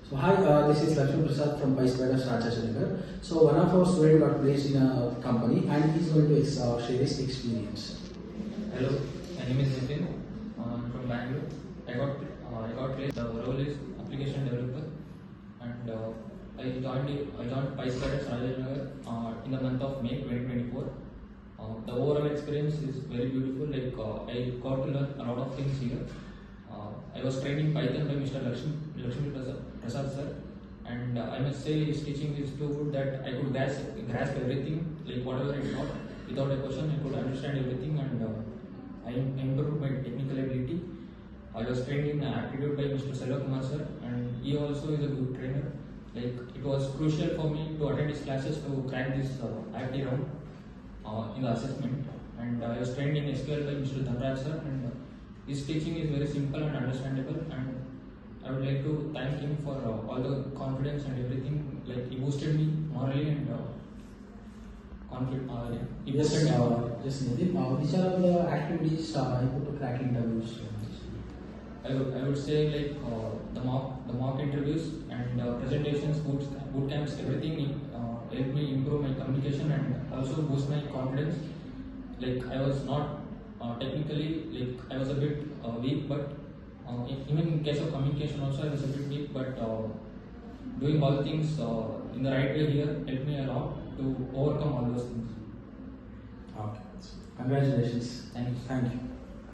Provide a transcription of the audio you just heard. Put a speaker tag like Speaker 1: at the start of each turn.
Speaker 1: So hi, this is Lakshmi Prasad from PySpiders Rajajinagar. So one of our students got placed in a company and he's going to share his experience.
Speaker 2: Hello, my name is NITHIN. I'm from Bangalore. I got placed. The role is application developer, and I joined PySpiders Rajajinagar in the month of May 2024. The overall experience is very beautiful. I got to learn a lot of things here. I was trained in Python by Mr. Lakshmi Prasad sir, and I must say his teaching is too good that I could grasp everything, like whatever I taught. Without a question, I could understand everything, and I improved my technical ability. I was trained in aptitude by Mr. Kumar sir, and he also is a good trainer. Like, it was crucial for me to attend his classes to crack this IIT round in the assessment. And I was trained in SQL by Mr. Dhanraj sir, and his teaching is very simple and understandable. And I would like to thank him for all the confidence and everything. Like, he boosted me morally and confident. He boosted me.
Speaker 1: Yes, Nidhin, which are the activities you put to crack interviews?
Speaker 2: I would say, like, the mock interviews and presentations, boot camps, everything helped me improve my communication and also boost my confidence. Like, I was not technically, like, I was a bit weak, but even in case of communication also I was a bit weak, but doing all things in the right way here helped me a lot to overcome all those things.
Speaker 1: Okay. Congratulations.
Speaker 2: Thank you.
Speaker 1: Thank you.